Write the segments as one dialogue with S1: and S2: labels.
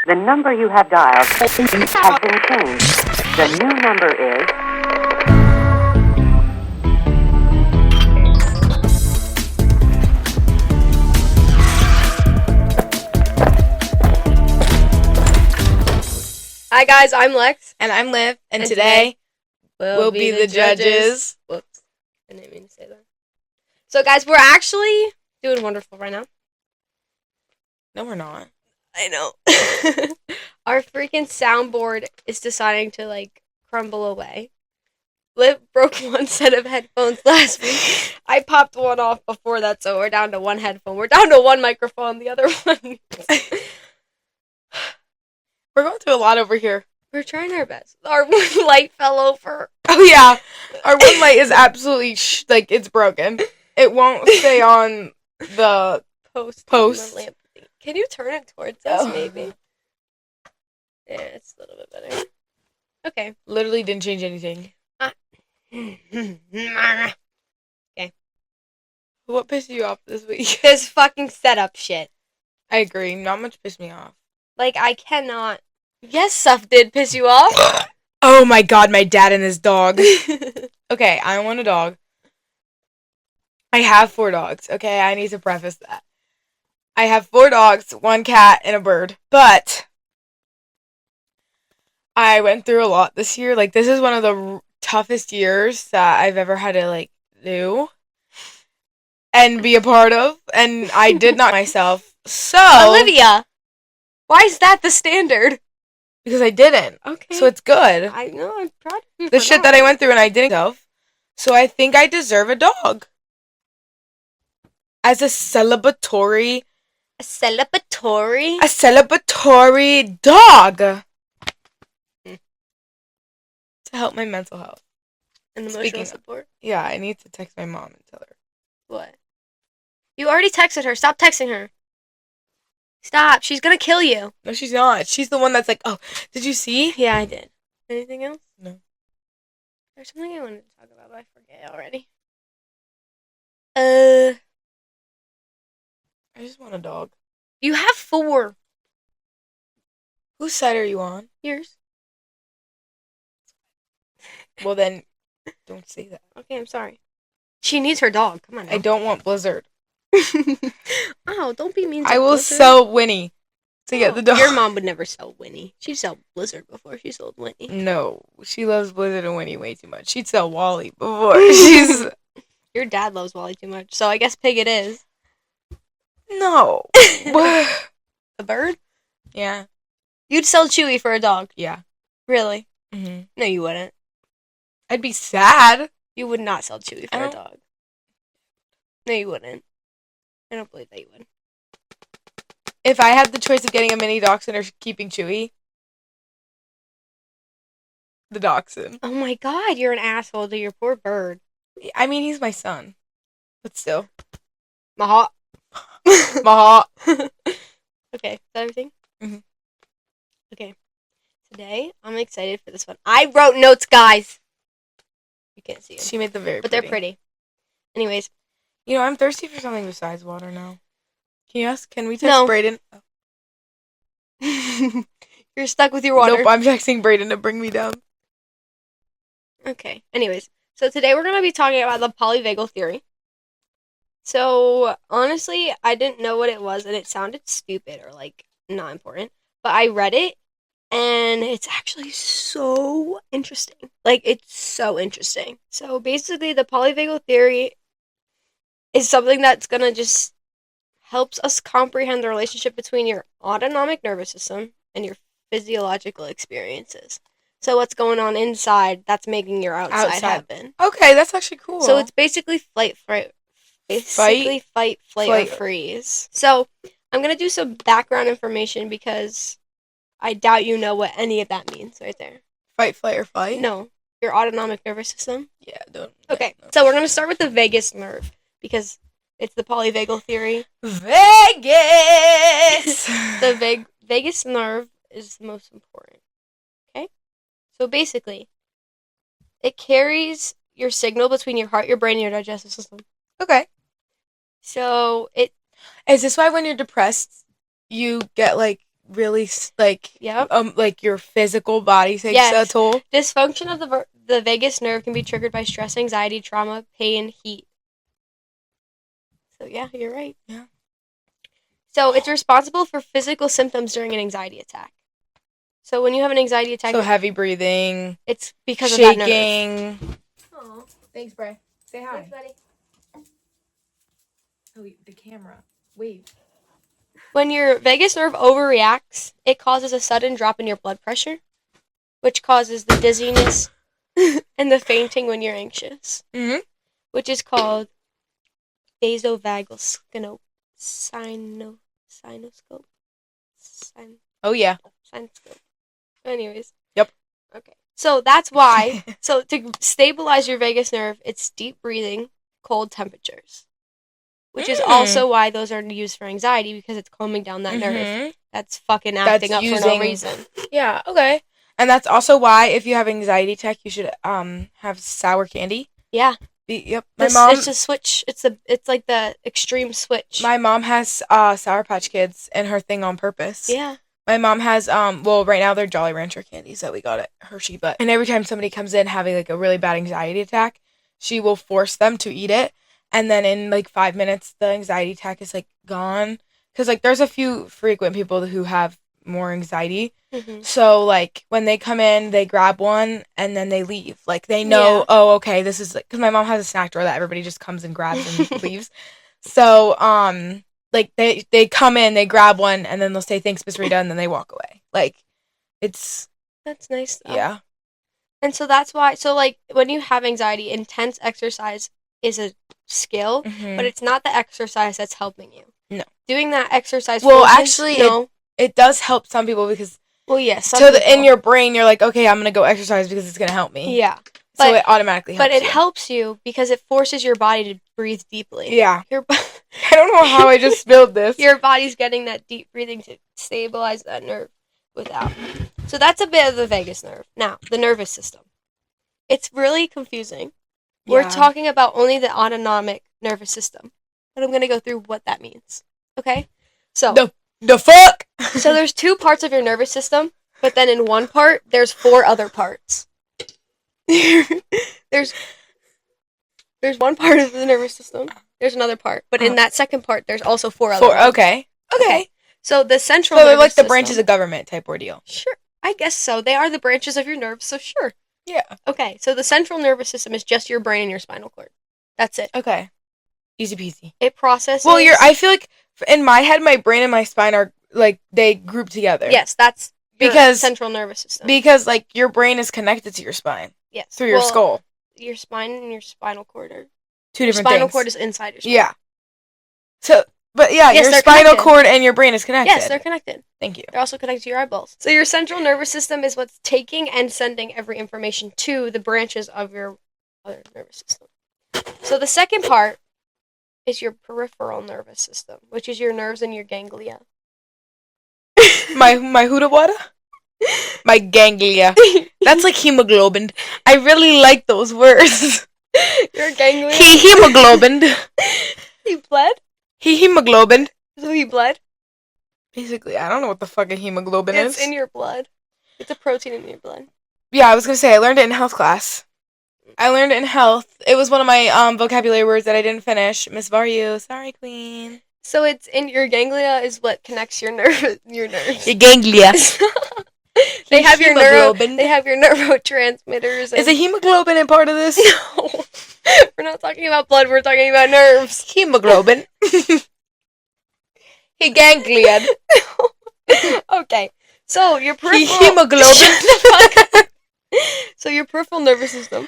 S1: The number you have dialed has been changed. The new number is...
S2: Hi guys, I'm Lex.
S3: And I'm Liv. And today we'll be the judges.
S2: Whoops. I didn't mean to say that. So guys, we're actually doing wonderful right now.
S3: No, we're not.
S2: I know. Our freaking soundboard is deciding to, crumble away. Liv broke one set of headphones last week. I popped one off before that, so we're down to one headphone. We're down to one microphone, the other one...
S3: We're going through a lot over here.
S2: We're trying our best. Our one light fell over.
S3: Oh, yeah. Our one light is absolutely, it's broken. It won't stay on the
S2: post.
S3: Post.
S2: The lamp. Can you turn it towards us, maybe? Yeah, it's a little bit better. Okay.
S3: Literally didn't change anything.
S2: Okay.
S3: What pissed you off this week?
S2: This fucking setup shit.
S3: I agree. Not much pissed me off.
S2: I cannot... Yes, stuff did piss you off.
S3: Oh my god, my dad and his dog. Okay, I want a dog. I have 4 dogs. Okay, I need to preface that. I have 4 dogs, 1 cat, and a bird. But I went through a lot this year. This is one of the toughest years that I've ever had to, do and be a part of. And I did not myself. So...
S2: Olivia! Why is that the standard?
S3: Because I didn't.
S2: Okay.
S3: So it's good.
S2: I know, I'm proud of you.
S3: The shit that I went through and I didn't myself. So I think I deserve a dog. As a celebratory...
S2: A celebratory?
S3: A celebratory dog! To help my mental health.
S2: And emotional support?
S3: Yeah, I need to text my mom and tell her.
S2: What? You already texted her. Stop texting her. Stop. She's gonna kill you.
S3: No, she's not. She's the one that's like, oh, did you see?
S2: Yeah, I did. Anything else?
S3: No.
S2: There's something I wanted to talk about, but I forget already.
S3: I just want a dog.
S2: You have 4.
S3: Whose side are you on?
S2: Yours.
S3: Well, then, don't say that.
S2: Okay, I'm sorry. She needs her dog. Come on now.
S3: I don't want Blizzard.
S2: Oh, don't be mean to
S3: I will
S2: Blizzard.
S3: sell Winnie to get the dog.
S2: Your mom would never sell Winnie. She'd sell Blizzard before she sold Winnie.
S3: No, she loves Blizzard and Winnie way too much. She'd sell Wally before she's...
S2: Your dad loves Wally too much, so I guess Pig it is.
S3: No.
S2: A bird?
S3: Yeah.
S2: You'd sell Chewy for a dog?
S3: Yeah.
S2: Really?
S3: Mm-hmm.
S2: No, you wouldn't.
S3: I'd be sad.
S2: You would not sell Chewy for a dog. No, you wouldn't. I don't believe that you would.
S3: If I had the choice of getting a mini dachshund or keeping Chewy, the dachshund.
S2: Oh my god, you're an asshole to your poor bird.
S3: I mean, he's my son. But still.
S2: Maha.
S3: Maha.
S2: Okay, is that everything?
S3: Mm-hmm.
S2: Okay. Today, I'm excited for this one. I wrote notes, guys! You can't see them.
S3: She made them very
S2: But
S3: pretty.
S2: they're pretty. Anyways.
S3: You know, I'm thirsty for something besides water now. Can we text Brayden?
S2: Oh. You're stuck with your water.
S3: Nope, I'm texting Brayden to bring me down.
S2: Okay. Anyways. So today we're going to be talking about the Polyvagal Theory. So, honestly, I didn't know what it was, and it sounded stupid or, not important. But I read it, and it's actually so interesting. It's so interesting. So, basically, the Polyvagal Theory is something that's going to just helps us comprehend the relationship between your autonomic nervous system and your physiological experiences. So what's going on inside that's making your outside happen.
S3: Okay, that's actually cool.
S2: So it's basically fight, flight, or freeze. So I'm going to do some background information because I doubt you know what any of that means right there.
S3: Fight, flight, or fight?
S2: No. Your autonomic nervous system?
S3: Yeah, don't.
S2: Okay, so we're going to start with the vagus nerve because it's the polyvagal theory.
S3: Vegas!
S2: The vagus nerve is the most important. Okay? So basically, it carries your signal between your heart, your brain, and your digestive system.
S3: Okay.
S2: So it...
S3: Is this why when you're depressed, you get, really like
S2: Yep.
S3: like your physical body takes
S2: Yes.
S3: a toll.
S2: Dysfunction of the vagus nerve can be triggered by stress, anxiety, trauma, pain, heat. So yeah, you're right.
S3: Yeah.
S2: So it's responsible for physical symptoms during an anxiety attack. So when you have an anxiety attack,
S3: So heavy breathing,
S2: it's because of that nerve.
S3: shaking.
S2: Oh,
S3: Thanks, Bray. Say hi.
S2: thanks, buddy.
S3: Oh, the camera. Wave.
S2: When your vagus nerve overreacts, it causes a sudden drop in your blood pressure, which causes the dizziness and the fainting when you're anxious, which is called vasovagal sinoscope.
S3: Oh yeah.
S2: Sinoscope. Anyways.
S3: Yep.
S2: Okay. So that's why. So to stabilize your vagus nerve, it's deep breathing, cold temperatures. Which is also why those are used for anxiety, because it's calming down that nerve. That's fucking acting up for no reason.
S3: Yeah, okay. And that's also why if you have anxiety attack, you should have sour candy.
S2: Yeah.
S3: Yep.
S2: It's a switch. It's like the extreme switch.
S3: My mom has Sour Patch Kids in her thing on purpose.
S2: Yeah.
S3: My mom has well, right now they're Jolly Rancher candies that we got at Hershey, but and every time somebody comes in having like a really bad anxiety attack, she will force them to eat it. And then in like 5 minutes, the anxiety attack is like gone. Because like there's a few frequent people who have more anxiety.
S2: Mm-hmm.
S3: So like when they come in, they grab one and then they leave. Like they know, oh, okay, this is like, because my mom has a snack drawer that everybody just comes and grabs and leaves. So like they come in, they grab one, and then they'll say thanks, Miss Rita, and then they walk away. Like that's
S2: nice though.
S3: Yeah.
S2: And so that's why. So like when you have anxiety, intense exercise is a skill, but it's not the exercise that's helping you.
S3: No.
S2: Doing that exercise.
S3: Well, actually, it does help some people because.
S2: Well, yes.
S3: In your brain, you're like, okay, I'm gonna go exercise because it's gonna help me.
S2: Yeah.
S3: So it automatically helps.
S2: But it helps you because it forces your body to breathe deeply.
S3: Yeah. I don't know how I just spilled this.
S2: Your body's getting that deep breathing to stabilize that nerve without. So that's a bit of the vagus nerve. Now, the nervous system. It's really confusing. Yeah. We're talking about only the autonomic nervous system. But I'm going to go through what that means. Okay? So
S3: the fuck?
S2: So there's 2 parts of your nervous system, but then in one part, there's 4 other parts. there's one part of the nervous system. There's another part. But in that second part, there's also 4 other parts.
S3: Okay.
S2: So the central
S3: So they're
S2: nervous
S3: like the
S2: system,
S3: branches of government type ordeal.
S2: Sure. I guess so. They are the branches of your nerves, so sure.
S3: Yeah.
S2: Okay, so the central nervous system is just your brain and your spinal cord. That's it.
S3: Okay. Easy peasy.
S2: It processes...
S3: Well, I feel like in my head, my brain and my spine are, like, they group together.
S2: Yes, that's your central nervous system.
S3: Because, like, your brain is connected to your spine.
S2: Yes.
S3: Through your skull.
S2: Your spine and your spinal cord are...
S3: 2 different things.
S2: Spinal cord is inside your spine.
S3: Yeah. So... But yeah, yes, your spinal cord and your brain is connected.
S2: Yes, they're connected.
S3: Thank you.
S2: They're also connected to your eyeballs. So your central nervous system is what's taking and sending every information to the branches of your other nervous system. So the second part is your peripheral nervous system, which is your nerves and your ganglia.
S3: my huda wada? My ganglia. That's like hemoglobin. I really like those words.
S2: Your ganglia?
S3: He hemoglobin.
S2: He bled?
S3: He hemoglobin.
S2: So he bled?
S3: Basically, I don't know what the fuck a hemoglobin is.
S2: It's in your blood. It's a protein in your blood.
S3: Yeah, I was gonna say, I learned it in health class. I learned it in health. It was one of my vocabulary words that I didn't finish. Miss Varu, sorry, queen.
S2: So it's in your ganglia is what connects your nerves. Your
S3: ganglia.
S2: They have your neurotransmitters.
S3: Is a hemoglobin a part of this?
S2: No. We're not talking about blood, we're talking about nerves.
S3: Hemoglobin. He ganglion.
S2: Okay. So your peripheral
S3: hemoglobin.
S2: So your peripheral nervous system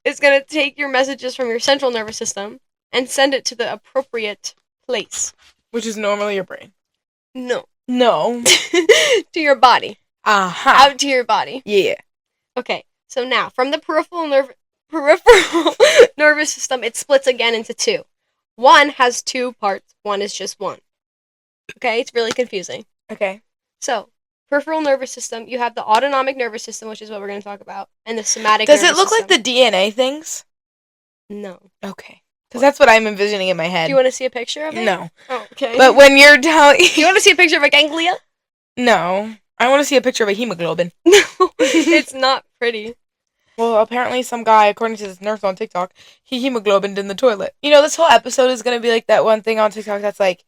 S2: is going to take your messages from your central nervous system and send it to the appropriate place.
S3: Which is normally your brain.
S2: No. To your body. Out to your body.
S3: Yeah.
S2: Okay. So now, from the peripheral nervous system, it splits again into 2. One has 2 parts. One is just one. Okay? It's really confusing.
S3: Okay.
S2: So, peripheral nervous system, you have the autonomic nervous system, which is what we're going to talk about, and the somatic
S3: Does
S2: nervous
S3: it look
S2: system.
S3: like the DNA things?
S2: No.
S3: Okay. Because that's what I'm envisioning in my head.
S2: Do you want to see a picture of it?
S3: No.
S2: Oh, okay.
S3: But when you're telling...
S2: You want to see a picture of a ganglia?
S3: No. I want to see a picture of a hemoglobin.
S2: No, it's not pretty.
S3: Well, apparently some guy, according to this nurse on TikTok, he hemoglobined in the toilet. You know, this whole episode is going to be like that one thing on TikTok that's like,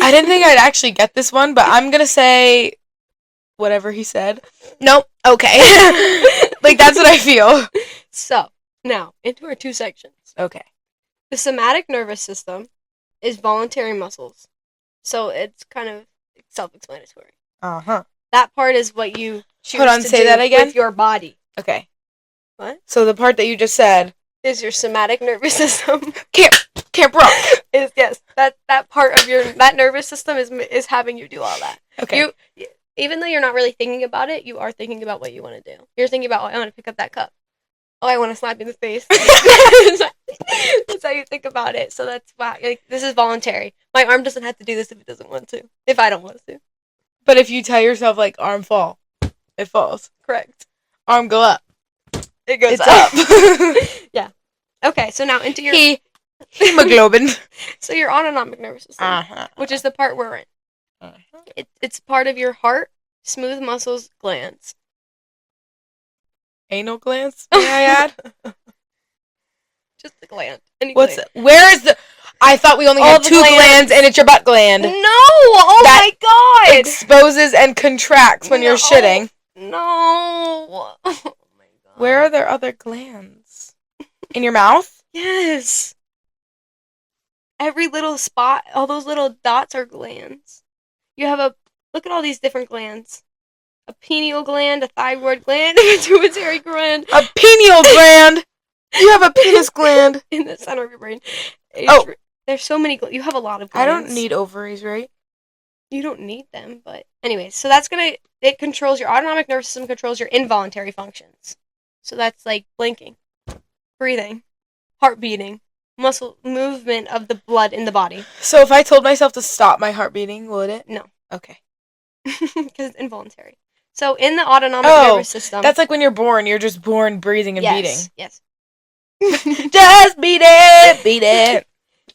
S3: I didn't think I'd actually get this one, but I'm going to say whatever he said. Nope. Okay. Like, that's what I feel.
S2: So, now, into our 2 sections.
S3: Okay.
S2: The somatic nervous system is voluntary muscles. So, it's kind of self-explanatory.
S3: Uh-huh.
S2: That part is what you choose
S3: Hold on,
S2: to
S3: say
S2: do
S3: that again?
S2: with your body.
S3: Okay.
S2: What?
S3: So the part that you just said
S2: Is your somatic nervous system.
S3: Camp Rock.
S2: Yes, that part of that nervous system is having you do all that.
S3: Okay.
S2: Even though you're not really thinking about it, you are thinking about what you want to do. You're thinking about, oh, I want to pick up that cup. Oh, I want to slap you in the face. That's how you think about it. So that's why, like, this is voluntary. My arm doesn't have to do this if it doesn't want to. If I don't want to.
S3: But if you tell yourself, like, arm fall, it falls.
S2: Correct.
S3: Arm go up.
S2: It goes
S3: It's
S2: up. Yeah. Okay, so now into your...
S3: Hemoglobin.
S2: So your autonomic nervous system, which is the part we're in. It's part of your heart, smooth muscles, glands.
S3: Anal glands, may I add?
S2: Just the gland.
S3: Where is the... I thought we only had 2 glands and it's your butt gland.
S2: No! Oh
S3: that
S2: my god!
S3: Exposes and contracts when you're shitting.
S2: No! Oh my god.
S3: Where are there other glands? In your mouth?
S2: Yes. Every little spot, all those little dots are glands. You have look at all these different glands. A pineal gland, a thyroid gland, a pituitary gland.
S3: A pineal gland? You have a penis gland.
S2: In the center of your brain. There's so many, you have a lot of glands.
S3: I don't need ovaries, right?
S2: You don't need them, but anyways, so that's it controls your autonomic nervous system, controls your involuntary functions. So that's like blinking, breathing, heart beating, muscle movement of the blood in the body.
S3: So if I told myself to stop my heart beating, would it?
S2: No.
S3: Okay.
S2: Because it's involuntary. So in the autonomic nervous system...
S3: That's like when you're born. You're just born breathing and beating.
S2: Yes.
S3: Just beat it! Beat it!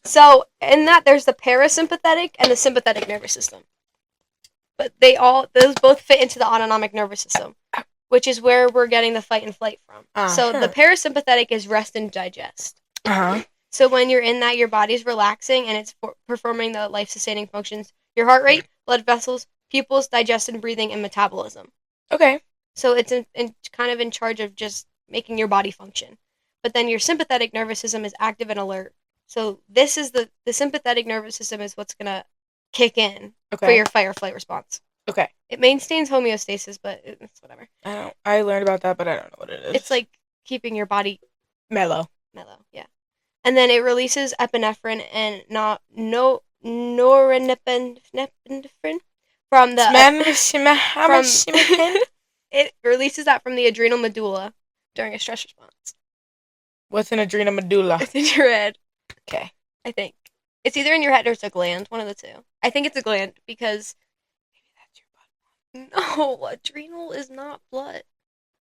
S2: So in that, there's the parasympathetic and the sympathetic nervous system. But those both fit into the autonomic nervous system, which is where we're getting the fight and flight from. So the parasympathetic is rest and digest. So when you're in that, your body's relaxing and it's performing the life-sustaining functions. Your heart rate, blood vessels, pupils, digestion, breathing, and metabolism.
S3: Okay.
S2: So it's kind of in charge of just making your body function. But then your sympathetic nervous system is active and alert. So this is the sympathetic nervous system is what's going to kick in for your fight or flight response.
S3: Okay.
S2: It maintains homeostasis, but it's whatever.
S3: I learned about that, but I don't know what it is.
S2: It's like keeping your body
S3: mellow,
S2: yeah. And then it releases epinephrine and norepinephrine from the it releases that from the adrenal medulla during a stress response.
S3: What's an adrenal medulla?
S2: It's in your head.
S3: Okay.
S2: I think it's either in your head or it's a gland, one of the two. I think it's a gland because maybe that's your butt. No, adrenal is not blood.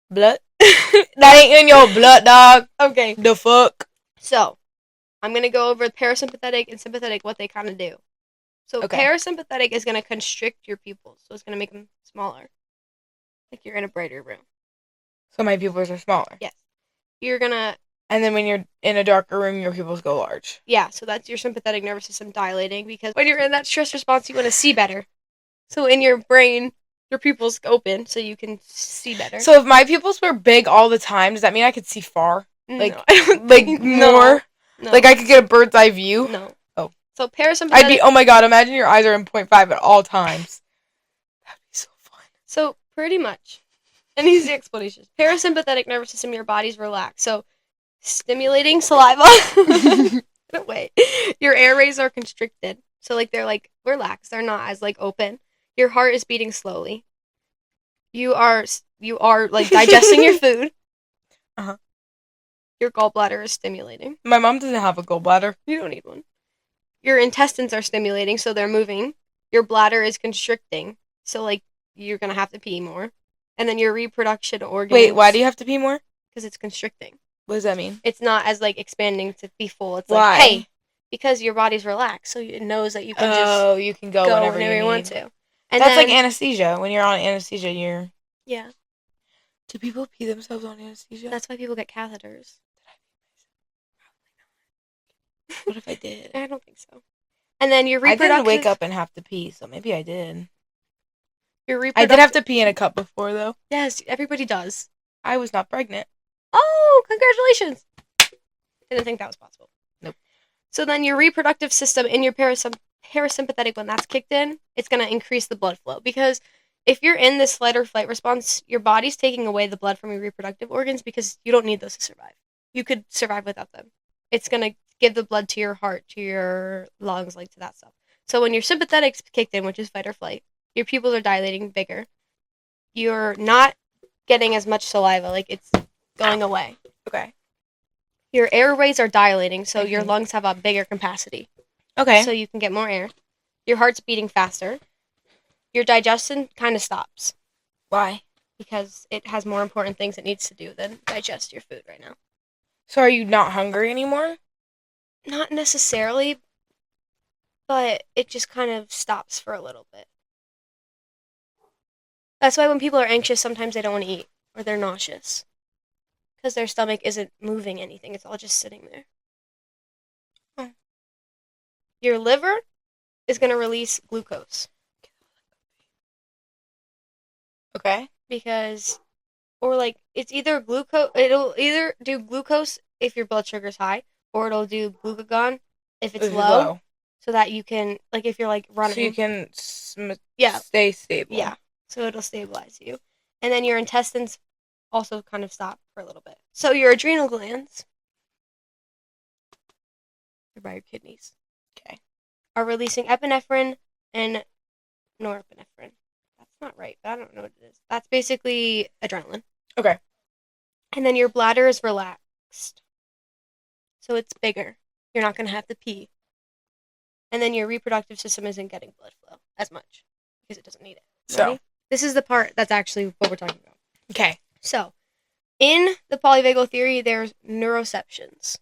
S3: Blood? That ain't in your blood, dog.
S2: Okay.
S3: The fuck?
S2: So, I'm going to go over parasympathetic and sympathetic, what they kind of do. So, parasympathetic is going to constrict your pupils. So, it's going to make them smaller. Like you're in a brighter room.
S3: So, my pupils are smaller?
S2: Yes. You're going to...
S3: And then when you're in a darker room, your pupils go large?
S2: Yeah, so that's your sympathetic nervous system dilating. Because when you're in that stress response, you want to see better. So, in your brain... Your pupils open so you can see better.
S3: So if my pupils were big all the time, does that mean I could see far? Like,
S2: no, I don't
S3: like
S2: think,
S3: more?
S2: No.
S3: Like I could get a bird's eye view?
S2: No.
S3: Oh.
S2: So parasympathetic...
S3: I'd be, oh my god, imagine your eyes are in 0.5 at all times. That'd be so fun.
S2: So, pretty much. An easy explanation. Parasympathetic nervous system, your body's relaxed. So, stimulating saliva. No, wait. Your airways are constricted. So, like, they're, like, relaxed. They're not as, like, open. Your heart is beating slowly. You are like digesting your food. Your gallbladder is stimulating.
S3: My mom doesn't have a gallbladder.
S2: You don't need one. Your intestines are stimulating, so they're moving. Your bladder is constricting, so like you're gonna have to pee more. And then your reproduction organs.
S3: Wait, why do you have to pee more?
S2: Because it's constricting.
S3: What does that mean?
S2: It's not as like expanding to be full. It's
S3: why?
S2: Like, hey, because your body's relaxed, so it knows that you can just
S3: you can go whenever you
S2: want to. And
S3: That's
S2: then,
S3: like anesthesia. When you're on anesthesia, you're...
S2: yeah,
S3: Do people pee themselves on anesthesia?
S2: that's why people get catheters.
S3: What if I did?
S2: I don't think so. And then your
S3: I
S2: reproductive...
S3: didn't wake up and have to pee, so maybe I did.
S2: Your
S3: I did have to pee in a cup before, though.
S2: Yes, everybody does.
S3: I was not pregnant.
S2: Oh, congratulations! Didn't think that was possible.
S3: Nope.
S2: So then your reproductive system in your parasympathetic, when that's kicked in, it's going to increase the blood flow. Because if you're in this fight or flight response, your body's taking away the blood from your reproductive organs because you don't need those to survive. You could survive without them. It's going to give the blood to your heart, to your lungs, like to that stuff. So when your sympathetic's kicked in, which is fight or flight, your pupils are dilating bigger. You're not getting as much saliva, like it's going away.
S3: Okay.
S2: Your airways are dilating, so your lungs have a bigger capacity.
S3: Okay.
S2: So you can get more air. Your heart's beating faster. Your digestion kind of stops.
S3: Why?
S2: Because it has more important things it needs to do than digest your food right now.
S3: So are you not hungry anymore?
S2: Not necessarily, but it just kind of stops for a little bit. That's why when people are anxious, sometimes they don't want to eat, or they're nauseous. Because their stomach isn't moving anything, it's all just sitting there.
S3: Oh.
S2: Your liver is going to release glucose.
S3: Okay.
S2: Because, or like, it's either glucose, it'll either do glucose if your blood sugar's high, or it'll do glucagon if it's low, so that you can, like, if you're like running.
S3: So you can
S2: yeah.
S3: stay stable.
S2: Yeah, so it'll stabilize you. And then your intestines also kind of stop for a little bit. So your adrenal glands, they're by your kidneys,
S3: okay,
S2: are releasing epinephrine and norepinephrine. That's not right, but I don't know what it is. That's basically adrenaline.
S3: Okay.
S2: And then your bladder is relaxed. So it's bigger. You're not going to have to pee. And then your reproductive system isn't getting blood flow as much because it doesn't need it. Ready?
S3: So,
S2: this is the part that's actually what we're talking about.
S3: okay.
S2: So, in the polyvagal theory, there's neuroceptions.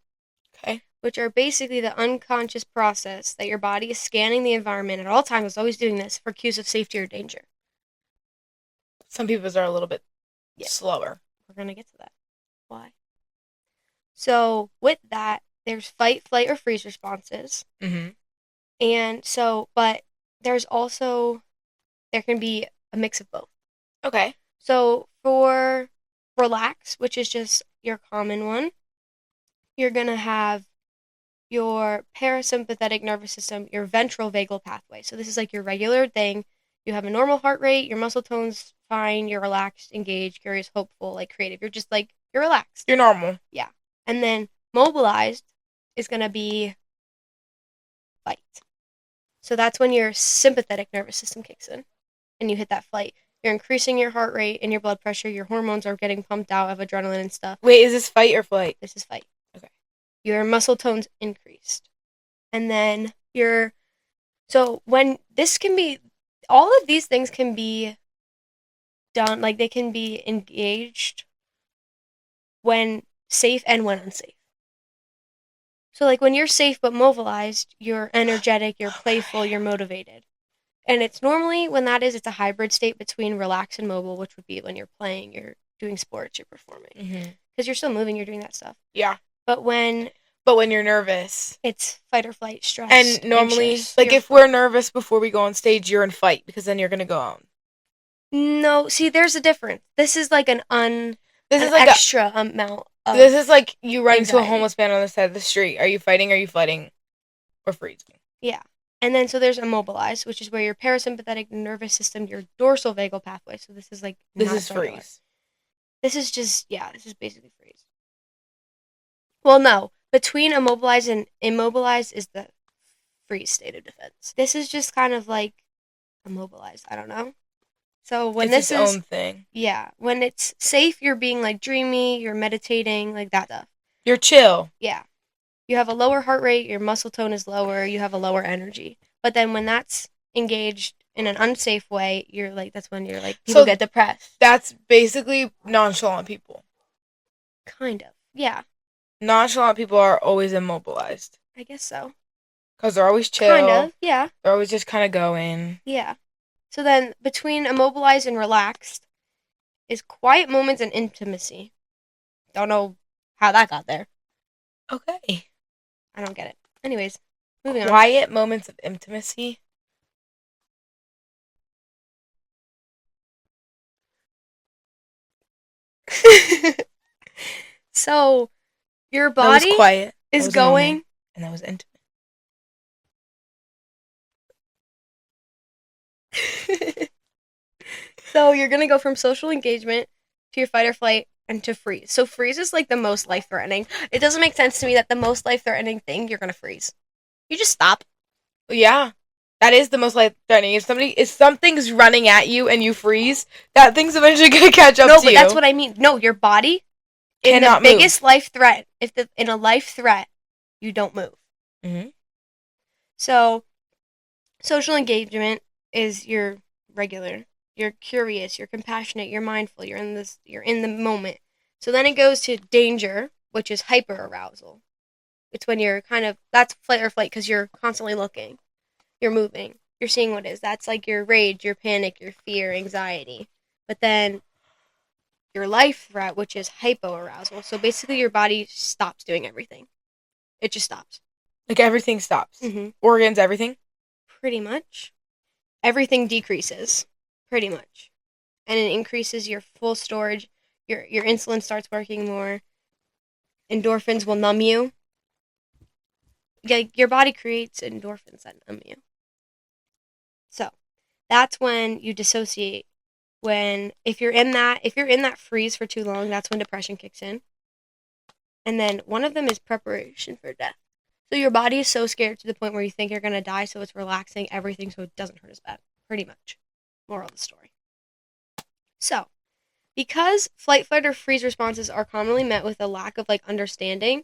S3: Okay.
S2: Which are basically the unconscious process that your body is scanning the environment at all times. It's always doing this for cues of safety or danger.
S3: Some people's are a little bit slower.
S2: We're going to get to that. Why? So, with that, there's fight, flight, or freeze responses.
S3: Mm-hmm.
S2: And so, but there's also, there can be a mix of both.
S3: Okay.
S2: So, for relax, which is just your common one, you're going to have your parasympathetic nervous system, your ventral vagal pathway. So, this is like your regular thing. You have a normal heart rate, your muscle tone's fine, you're relaxed, engaged, curious, hopeful, like creative. You're just like, you're relaxed.
S3: You're normal.
S2: Yeah. And then mobilized is going to be fight. So that's when your sympathetic nervous system kicks in and you hit that fight. You're increasing your heart rate and your blood pressure. Your hormones are getting pumped out of adrenaline and stuff.
S3: Wait, is this fight or flight?
S2: This is fight.
S3: Okay.
S2: Your muscle tone's increased. And then so when this can be, all of these things can be done, like they can be engaged when safe and when unsafe. So, like, when you're safe but mobilized, you're energetic, you're playful, you're motivated. And it's normally, when that is, it's a hybrid state between relaxed and mobile, which would be when you're playing, you're doing sports, you're performing. Because you're still moving, you're doing that stuff.
S3: Yeah.
S2: But when
S3: you're nervous,
S2: it's fight or flight, stress.
S3: And normally,
S2: anxious,
S3: like, if we're nervous before we go on stage, you're in fight, because then you're going to go on.
S2: No, see, there's a difference. This is like an extra amount.
S3: This is like you run into a
S2: anxiety.
S3: homeless man on the side of the street. Are you fighting? Are you flighting? Or freezing?
S2: Yeah. And then so there's immobilized, which is where your parasympathetic nervous system, your dorsal vagal pathway. So this is like
S3: This is
S2: regular.
S3: freeze.
S2: This is just this is basically freeze. Well, no, between immobilized and immobilized is the freeze state of defense. This is just kind of like immobilized. I don't know. So when
S3: it's
S2: this
S3: its
S2: is
S3: own thing.
S2: Yeah, when it's safe, you're being like dreamy, you're meditating, like that stuff.
S3: You're chill.
S2: Yeah. You have a lower heart rate, your muscle tone is lower, you have a lower energy. But then when that's engaged in an unsafe way, you're like, that's when you're like, people get depressed.
S3: That's basically nonchalant people.
S2: Kind of. Yeah.
S3: Nonchalant people are always immobilized.
S2: I guess so.
S3: Because they're always chill.
S2: Kind of, yeah.
S3: They're always just kind of going.
S2: Yeah. So then, between immobilized and relaxed is quiet moments and intimacy. Don't know how that got there.
S3: Okay.
S2: I don't get it. Anyways, moving on.
S3: Quiet moments of intimacy.
S2: So, your
S3: That was
S2: body
S3: quiet. That
S2: is
S3: was a moment,
S2: going.
S3: and that was intimate.
S2: So, you're going to go from social engagement to your fight or flight and to freeze. So, freeze is like the most life threatening. It doesn't make sense to me that the most life threatening thing, you're going to freeze. You just stop.
S3: Yeah. That is the most life-threatening. If something's running at you and you freeze, that thing's eventually gonna catch up to you.
S2: No, but that's what I mean. No, your body in
S3: Cannot
S2: the biggest life threat. In a life threat, you don't move.
S3: Mm-hmm.
S2: So, social engagement is your regular. You're curious. You're compassionate. You're mindful. You're in the moment. So then it goes to danger, which is hyperarousal. It's when you're that's flight or flight because you're constantly looking. You're moving. You're seeing what is. That's like your rage, your panic, your fear, anxiety. But then your life threat, which is hypoarousal. So basically your body stops doing everything. It just stops.
S3: Like everything stops.
S2: Mm-hmm.
S3: Organs, everything?
S2: Pretty much. Everything decreases. Pretty much. And it increases your full storage. Your insulin starts working more. Endorphins will numb you. Yeah, your body creates endorphins that numb you. So, that's when you dissociate. If you're in that freeze for too long, that's when depression kicks in. And then one of them is preparation for death. So your body is so scared to the point where you think you're going to die, so it's relaxing everything so it doesn't hurt as bad. Pretty much. Moral of the story. So, because flight, fight, or freeze responses are commonly met with a lack of understanding,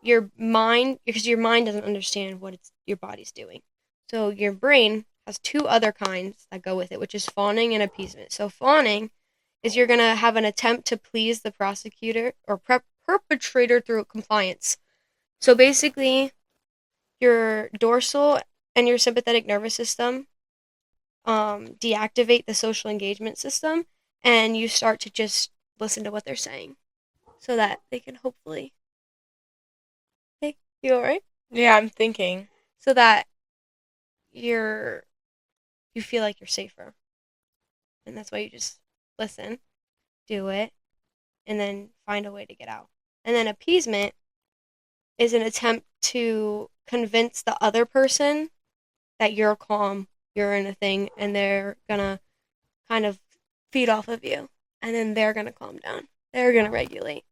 S2: because your mind doesn't understand what your body's doing. So your brain has two other kinds that go with it, which is fawning and appeasement. So fawning is you're going to have an attempt to please the prosecutor or perpetrator through compliance. So basically, your dorsal and your sympathetic nervous system deactivate the social engagement system, and you start to just listen to what they're saying so that they can hopefully... Hey, you alright?
S3: Yeah, I'm thinking.
S2: So that you feel like you're safer. And that's why you just listen, do it, and then find a way to get out. And then appeasement is an attempt to convince the other person that you're calm, you're in a thing, and they're gonna kind of feed off of you. And then they're gonna calm down. They're gonna regulate.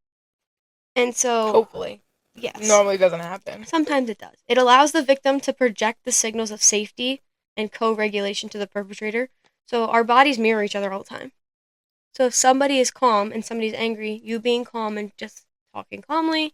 S2: And so...
S3: Hopefully.
S2: Yes.
S3: Normally doesn't happen.
S2: Sometimes it does. It allows the victim to project the signals of safety and co-regulation to the perpetrator. So our bodies mirror each other all the time. So if somebody is calm and somebody's angry, you being calm and just talking calmly,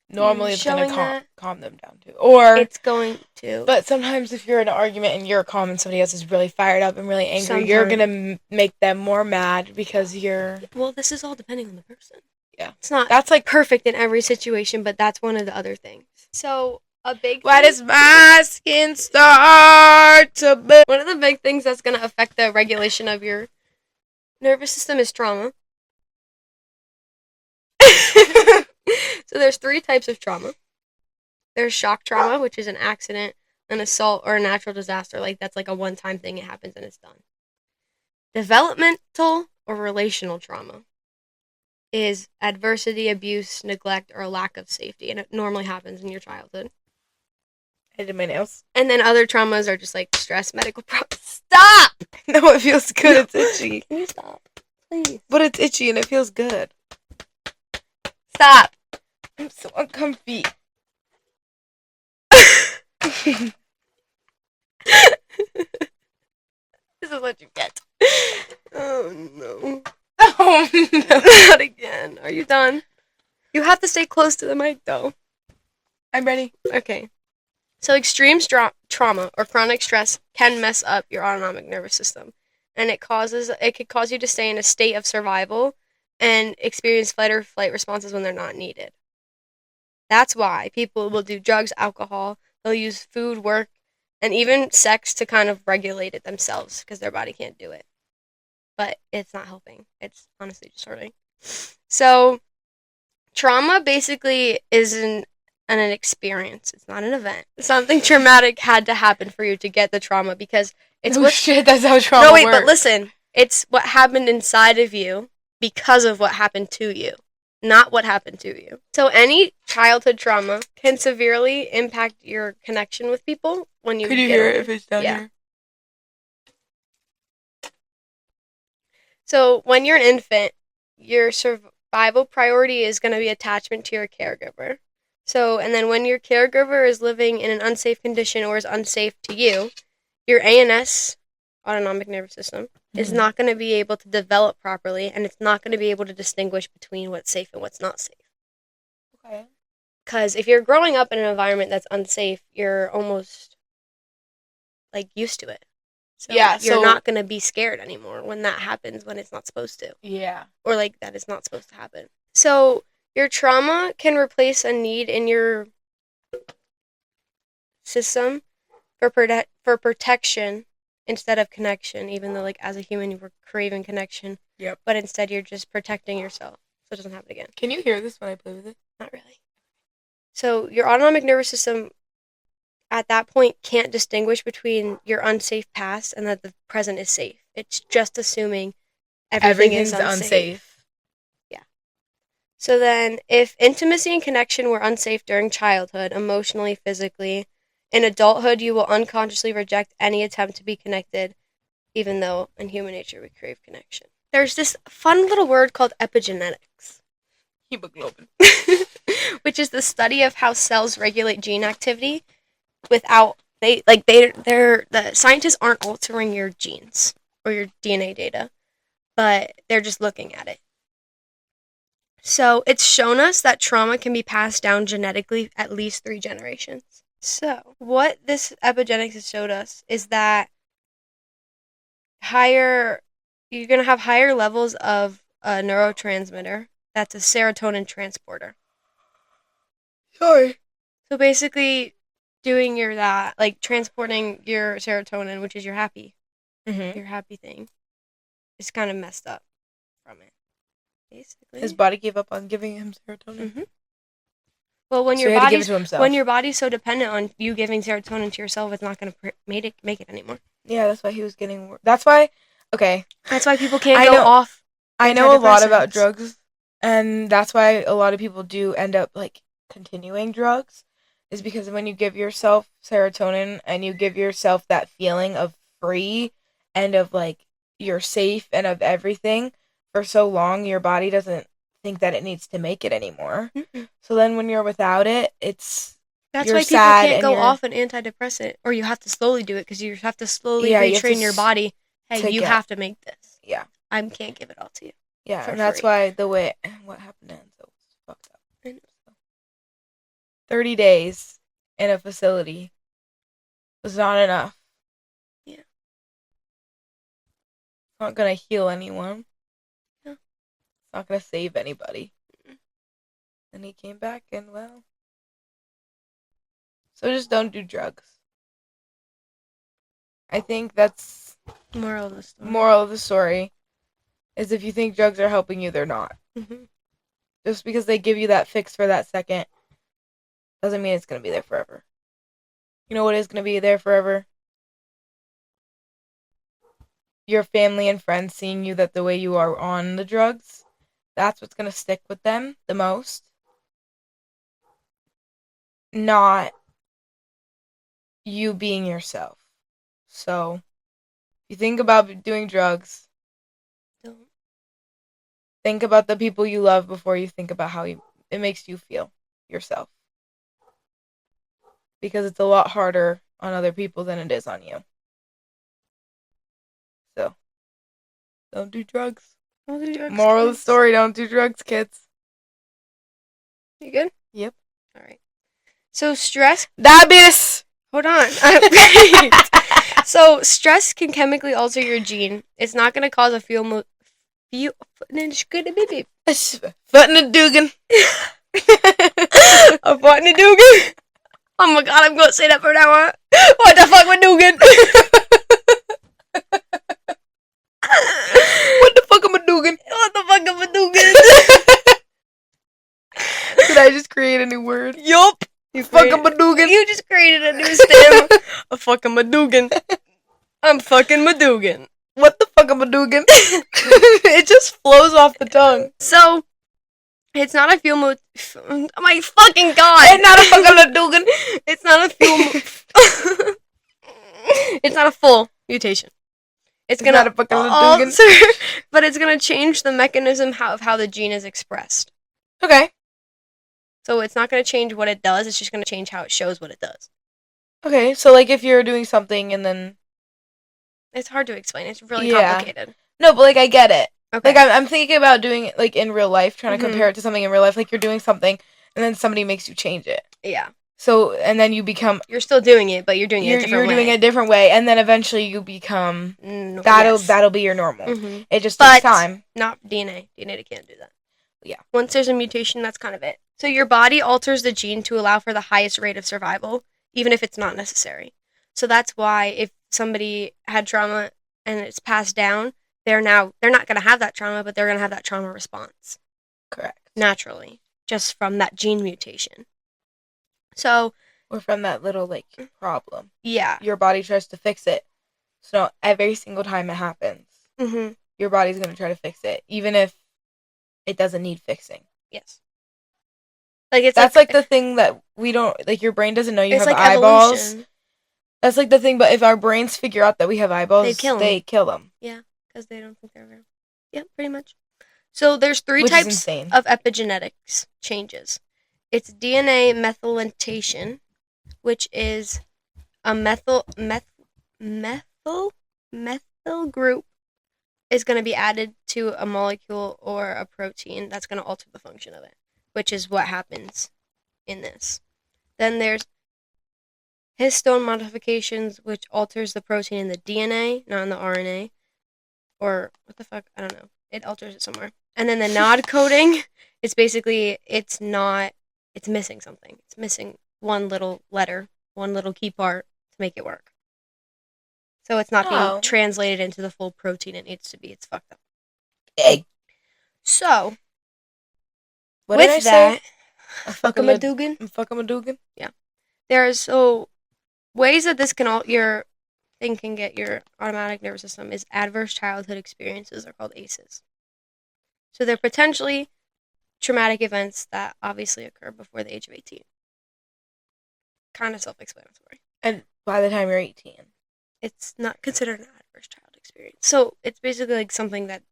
S3: normally it's going
S2: showing
S3: to calm them down too. Or
S2: it's going to.
S3: But sometimes if you're in an argument and you're calm and somebody else is really fired up and really angry, you're going to make them more mad because you're...
S2: Well, this is all depending on the person.
S3: Yeah.
S2: It's not
S3: that's like
S2: perfect in every situation, but that's one of the other things. So, a big
S3: Why does my skin start to burn?
S2: One of the big things that's going to affect the regulation of your nervous system is trauma. So there's 3 types of trauma. There's shock trauma, which is an accident, an assault, or a natural disaster. That's like a one-time thing. It happens and it's done. Developmental or relational trauma is adversity, abuse, neglect, or a lack of safety. And it normally happens in your childhood.
S3: I did my nails.
S2: And then other traumas are just like stress, medical problems. Stop!
S3: No, it feels good. No. It's itchy.
S2: Can you stop? Please.
S3: But it's itchy and it feels good.
S2: Stop!
S3: I'm so uncomfy.
S2: This is what you get. Oh no.
S3: Oh no.
S2: Not again. Are you done? You have to stay close to the mic though.
S3: I'm ready.
S2: Okay. So extreme trauma or chronic stress can mess up your autonomic nervous system. And it could cause you to stay in a state of survival and experience fight or flight responses when they're not needed. That's why people will do drugs, alcohol, they'll use food, work, and even sex to kind of regulate it themselves because their body can't do it. But it's not helping. It's honestly just hurting. So, trauma basically is an experience. It's not an event. Something traumatic had to happen for you to get the trauma because it's
S3: shit, that's how trauma
S2: No, wait,
S3: works.
S2: but listen. It's what happened inside of you because of what happened to you, not what happened to you. So any childhood trauma can severely impact your connection with people when you
S3: Could you
S2: get
S3: hear
S2: older.
S3: it if it's down here?
S2: So when you're an infant, your survival priority is going to be attachment to your caregiver. So, and then when your caregiver is living in an unsafe condition or is unsafe to you, your ANS, autonomic nervous system, is not going to be able to develop properly, and it's not going to be able to distinguish between what's safe and what's not safe.
S3: Okay.
S2: Because if you're growing up in an environment that's unsafe, you're almost like used to it. So
S3: Yeah,
S2: you're
S3: so-
S2: not going to be scared anymore when that happens when it's not supposed to.
S3: Yeah.
S2: Or like that is not supposed to happen. So your trauma can replace a need in your system for protection instead of connection, even though like as a human you were craving connection.
S3: Yep.
S2: But instead you're just protecting yourself so it doesn't happen again.
S3: Can you hear this when I play with it?
S2: Not really. So your autonomic nervous system at that point can't distinguish between your unsafe past and that the present is safe. It's just assuming everything's is unsafe. Yeah. So then, if intimacy and connection were unsafe during childhood, emotionally, physically, in adulthood you will unconsciously reject any attempt to be connected, even though in human nature we crave connection. There's this fun little word called epigenetics.
S3: Hemoglobin.
S2: Which is the study of how cells regulate gene activity without the scientists aren't altering your genes or your DNA data, but they're just looking at it. So it's shown us that trauma can be passed down genetically at least 3 generations. So what this epigenetics has showed us is that you're going to have higher levels of a neurotransmitter that's a serotonin transporter.
S3: Sorry.
S2: So basically, transporting your serotonin, which is your happy thing, is kind of messed up from it. Basically,
S3: His body gave up on giving him serotonin.
S2: Mm-hmm. Well, when
S3: So
S2: your
S3: he had to give it
S2: body's
S3: to himself.
S2: when your body's so dependent on you giving serotonin to yourself, it's not going to make it anymore.
S3: Yeah, that's why he was getting. That's why. Okay.
S2: That's why people can't go off.
S3: I know a lot about
S2: antidepressants.
S3: drugs, and that's why a lot of people do end up like continuing drugs, is because when you give yourself serotonin and you give yourself that feeling of free and of like you're safe and of everything for so long, your body doesn't think that it needs to make it anymore.
S2: Mm-mm.
S3: So then when you're without it, that's
S2: why
S3: you're
S2: people
S3: sad
S2: can't
S3: and
S2: go
S3: you're-
S2: off an antidepressant, or you have to slowly do it because you have to slowly
S3: Yeah, you have to
S2: retrain your body. Hey,
S3: to
S2: you
S3: get-
S2: have to make this.
S3: Yeah.
S2: I can't give it all to you.
S3: Yeah,
S2: for
S3: and that's
S2: free.
S3: why the way what happened to Enzo was fucked up.
S2: I know.
S3: 30 days in a facility was not enough.
S2: Yeah.
S3: It's not gonna heal anyone.
S2: No.
S3: It's not gonna save anybody.
S2: Mm-mm.
S3: And he came back and well. So just don't do drugs. I think that's
S2: Moral of the story.
S3: moral of the story. Is if you think drugs are helping you, they're not.
S2: Mm-hmm.
S3: Just because they give you that fix for that second doesn't mean it's gonna be there forever. You know what is gonna be there forever? Your family and friends seeing you that the way you are on the drugs, that's what's gonna stick with them the most. Not you being yourself. So, if you think about doing drugs,
S2: Don't.
S3: think about the people you love before you think about how it makes you feel yourself. Because it's a lot harder on other people than it is on you. So, don't do drugs.
S2: Don't do drugs,
S3: Moral of the
S2: kids.
S3: story, don't do drugs, kids.
S2: You good?
S3: Yep.
S2: All right. So stress.
S3: Diabetes!
S2: Hold on. So stress can chemically alter your gene. It's not going to cause a
S3: Foot in the Dugan.
S2: a foot in the Dugan. Oh my god, I'm gonna say that for an hour. What the fuck, Madugin?
S3: What the fuck am I doing?
S2: What the fuck, Madugin?
S3: Did I just create a new word?
S2: Yup.
S3: Fucking Madugin.
S2: You just created a new stem. A fucking Madugin. I'm fucking Madugin.
S3: What the fuck am I doing? It just flows off the tongue.
S2: So, it's not a fuel oh my fucking god!
S3: It's not a fucking Madugin.
S2: It's not a fuel it's not a full mutation. It's gonna
S3: not a fucking
S2: alter, but it's gonna change the mechanism of how the gene is expressed.
S3: Okay.
S2: So it's not gonna change what it does, it's just gonna change how it shows what it does.
S3: Okay, so like if you're doing something and then...
S2: It's hard to explain, it's really
S3: Yeah.
S2: complicated.
S3: No, but like I get it.
S2: Okay.
S3: Like I'm thinking about doing it like in real life, trying to compare it to something in real life. Like you're doing something and then somebody makes you change it.
S2: Yeah.
S3: So, and then you become...
S2: You're still doing it, but you're doing it a different way.
S3: You're doing it a different way, and then eventually you become... That'll be your normal.
S2: Mm-hmm.
S3: It just takes time.
S2: Not DNA. DNA can't do that.
S3: Yeah.
S2: Once there's a mutation, that's kind of it. So your body alters the gene to allow for the highest rate of survival, even if it's not necessary. So that's why if somebody had trauma and it's passed down, they're not going to have that trauma, but they're going to have that trauma response.
S3: Correct.
S2: Naturally, just from that gene mutation. So...
S3: Or from that little, like, problem.
S2: Yeah.
S3: Your body tries to fix it. So every single time it happens, your body's going to try to fix it, even if it doesn't need fixing.
S2: Yes. Like
S3: That's like the thing that we don't... Like, your brain doesn't know you have
S2: like
S3: eyeballs.
S2: Evolution.
S3: That's like the thing, but if our brains figure out that we have eyeballs, they kill them.
S2: Yeah, because they don't think they're real. Yeah, pretty much. So there's three
S3: Which
S2: types
S3: is insane.
S2: of epigenetics changes. It's DNA methylation, which is a methyl group is going to be added to a molecule or a protein that's going to alter the function of it, which is what happens in this. Then there's histone modifications, which alters the protein in the DNA, not in the RNA. Or, what the fuck? I don't know. It alters it somewhere. And then the NOD coding, it's basically, it's missing something. It's missing one little letter, one little key part to make it work. So it's not being translated into the full protein it needs to be. It's fucked up.
S3: Egg.
S2: So,
S3: What
S2: with
S3: did I
S2: that,
S3: say?
S2: Fucamadugin. Yeah. There's ways that this can your thing can get your automatic nervous system is adverse childhood experiences. They're called ACEs. So they're potentially traumatic events that obviously occur before the age of 18. Kind of self-explanatory.
S3: And by the time you're 18.
S2: It's not considered an adverse child experience. So it's basically like something that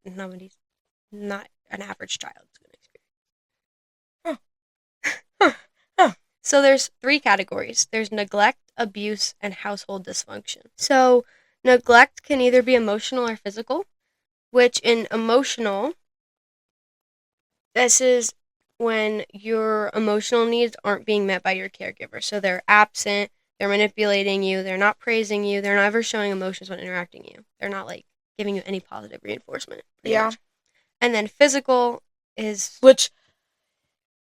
S2: not an average child is going to experience. So there's 3 categories. There's neglect, abuse, and household dysfunction. So neglect can either be emotional or physical, which in emotional, this is when your emotional needs aren't being met by your caregiver. So they're absent, they're manipulating you, they're not praising you, they're not ever showing emotions when interacting with you. They're not like giving you any positive reinforcement. Yeah. Much. And then physical is...
S3: Which,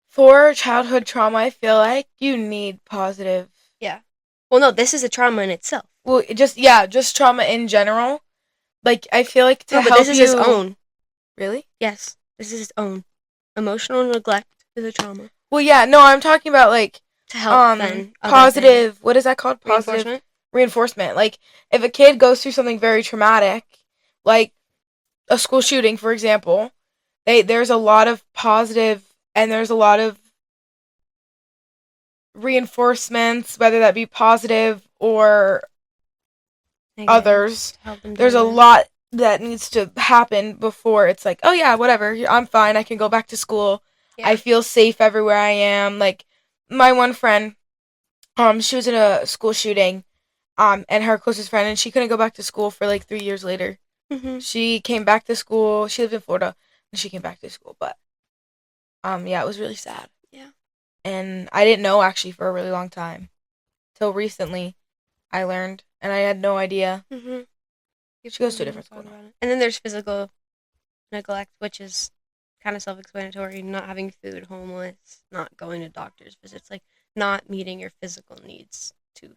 S3: for childhood trauma, I feel like you need positive...
S2: Yeah. Well, no, this is a trauma in itself.
S3: Well, just trauma in general. Like, I feel like to help you...
S2: No, but this is its own.
S3: Really?
S2: Yes, this is its own. Emotional neglect is a trauma.
S3: Well, yeah, no, I'm talking about, like...
S2: To help then.
S3: Positive... What is that called? Positive... Reinforcement. Like, if a kid goes through something very traumatic, like a school shooting, for example, there's a lot of positive... And there's a lot of reinforcements, whether that be positive or negative, others. There's a lot that needs to happen before it's like, oh yeah, whatever, I'm fine, I can go back to school. Yeah. I feel safe everywhere I am. Like, my one friend, she was in a school shooting, and her closest friend, and she couldn't go back to school for like 3 years later. Mm-hmm. She came back to school. She lived in Florida, and she came back to school, but yeah, it was really sad.
S2: Yeah.
S3: And I didn't know, actually, for a really long time. Till recently, I learned, and I had no idea. Mm-hmm. She goes to a different school now.
S2: And then there's physical neglect, which is kind of self-explanatory. Not having food, homeless, not going to doctor's visits. Like, not meeting your physical needs to